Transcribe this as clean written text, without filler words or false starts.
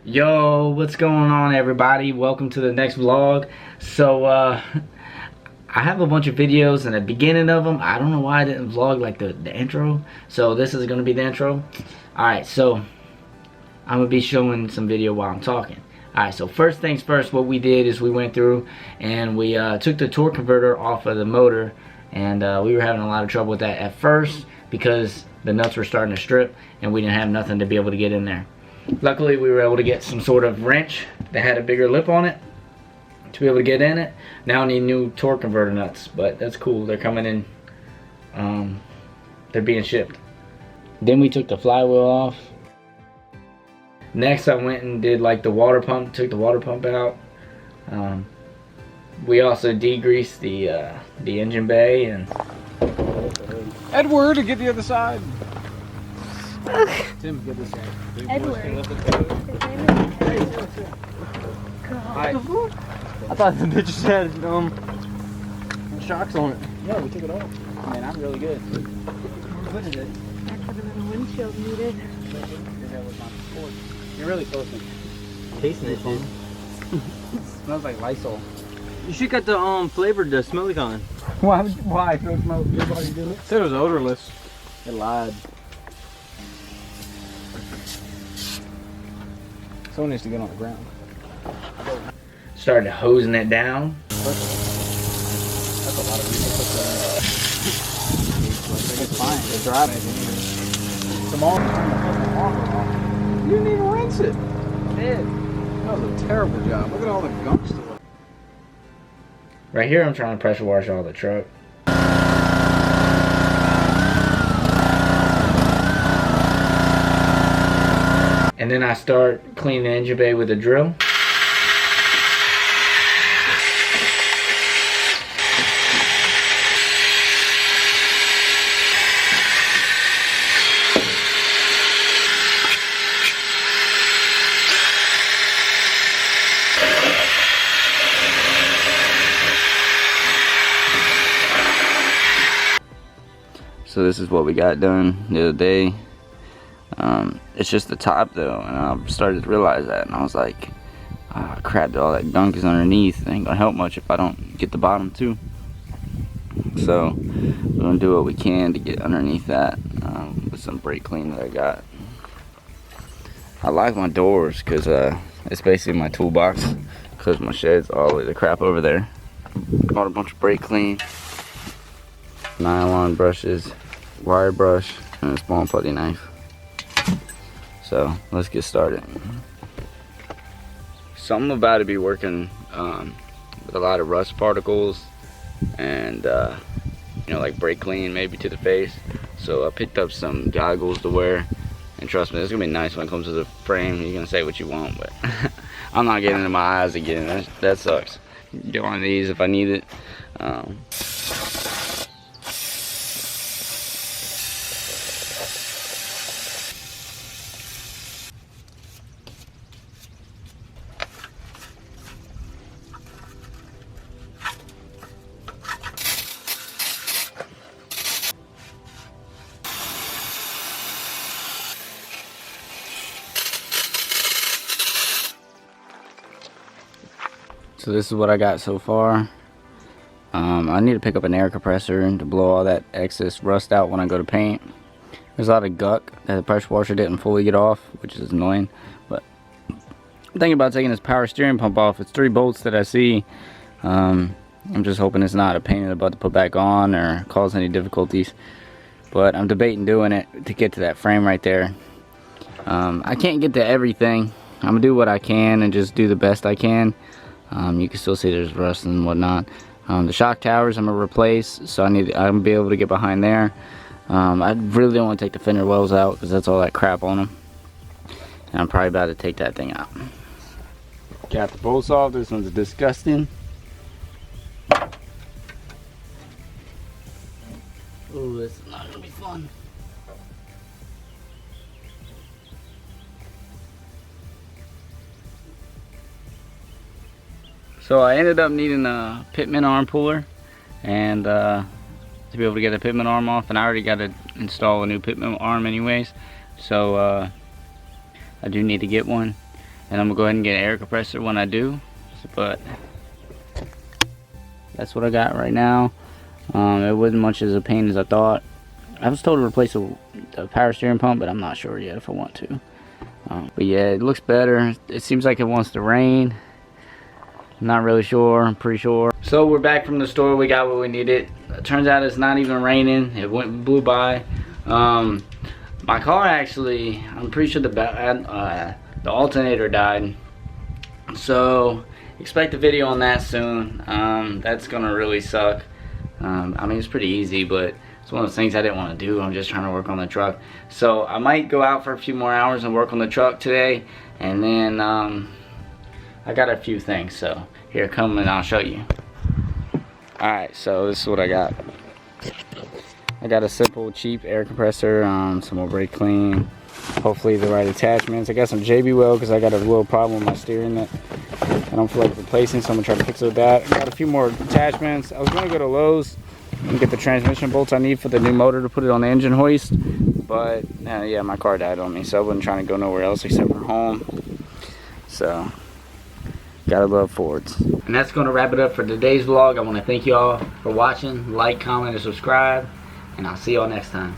Yo, what's going on, everybody? Welcome to the next vlog. So I have a bunch of videos, and at the beginning of them, I don't know why I didn't vlog like the intro. So this is gonna be the intro. Alright, so I'm gonna be showing some video while I'm talking. Alright, so first things first, what we did is we went through and we took the torque converter off of the motor, and we were having a lot of trouble with that at first because the nuts were starting to strip and we didn't have nothing to be able to get in there. Luckily, we were able to get some sort of wrench that had a bigger lip on it to be able to get in it. Now I need new torque converter nuts, but that's cool. They're coming in. They're being shipped. Then we took the flywheel off. Next, I went and did like the water pump. Took the water pump out. We also degreased the engine bay and. Edward, get the other side. Tim, get this side. Edward. I thought the bitches had shocks on it. Yeah, we took it off. Man, I'm really good. That could have been a windshield needed. You're really close to tasting it, dude. Smells like Lysol. You should get the flavored the smelly kind. Why? It smells good while you do it? Said it was odorless. It lied. Someone needs to get on the ground. Started hosing it down. That's a lot of people put that in. It's fine. They're driving. Tomorrow, you didn't even rinse it. Yeah. That was a terrible job. Look at all the gunk still. Right here, I'm trying to pressure wash all the truck. And then I start cleaning the engine bay with a drill. So this is what we got done the other day. It's just the top though, and I started to realize that, and I was like, oh, crap, all that gunk is underneath. It ain't gonna help much if I don't get the bottom too. So we're gonna do what we can to get underneath that with some brake clean that I got. I like my doors because it's basically my toolbox, because my shed's all the way to crap over there. Bought a bunch of brake clean, nylon brushes, wire brush, and a small putty knife. So let's get started. So I'm about to be working with a lot of rust particles and you know, like brake clean maybe to the face. So I picked up some goggles to wear, and trust me, this is gonna be nice when it comes to the frame. You can say what you want, but I'm not getting into my eyes again. That sucks. Get one of these if I need it. So this is what I got so far. I need to pick up an air compressor and to blow all that excess rust out when I go to paint. There's a lot of gunk that the pressure washer didn't fully get off, which is annoying. But I'm thinking about taking this power steering pump off. It's 3 bolts that I see. I'm just hoping it's not a pain in the butt to put back on or cause any difficulties. But I'm debating doing it to get to that frame right there. I can't get to everything. I'm gonna do what I can and just do the best I can. You can still see there's rust and whatnot. The shock towers I'm gonna replace, so I'm gonna be able to get behind there. I really don't want to take the fender wells out because that's all that crap on them, and I'm probably about to take that thing out. Got the bolts off. This one's disgusting. Oh, this is not gonna be fun. So I ended up needing a pitman arm puller, and to be able to get the pitman arm off, and I already got to install a new pitman arm anyways, so I do need to get one. and I'm gonna go ahead and get an air compressor when I do. But that's what I got right now. It wasn't much as a pain as I thought. I was told to replace the power steering pump, but I'm not sure yet if I want to. But yeah, it looks better. It seems like it wants to rain. I'm not really sure. I'm pretty sure. So we're back from the store. We got what we needed. It turns out it's not even raining. It blew by. My car actually, I'm pretty sure the alternator died. So expect a video on that soon. That's gonna really suck. I mean, it's pretty easy, but it's one of those things I didn't want to do. I'm just trying to work on the truck. So I might go out for a few more hours and work on the truck today, and then I got a few things. So here, come and I'll show you. Alright, so this is what I got. I got a simple, cheap air compressor, some more brake clean, hopefully the right attachments. I got some JB weld because I got a little problem with my steering that I don't feel like replacing, so I'm going to try to fix it with that. I got a few more attachments. I was going to go to Lowe's and get the transmission bolts I need for the new motor to put it on the engine hoist, but yeah, my car died on me, so I wasn't trying to go nowhere else except for home. So gotta love Fords. And that's going to wrap it up for today's vlog. I want to thank you all for watching. Like, comment, and subscribe, and I'll see y'all next time.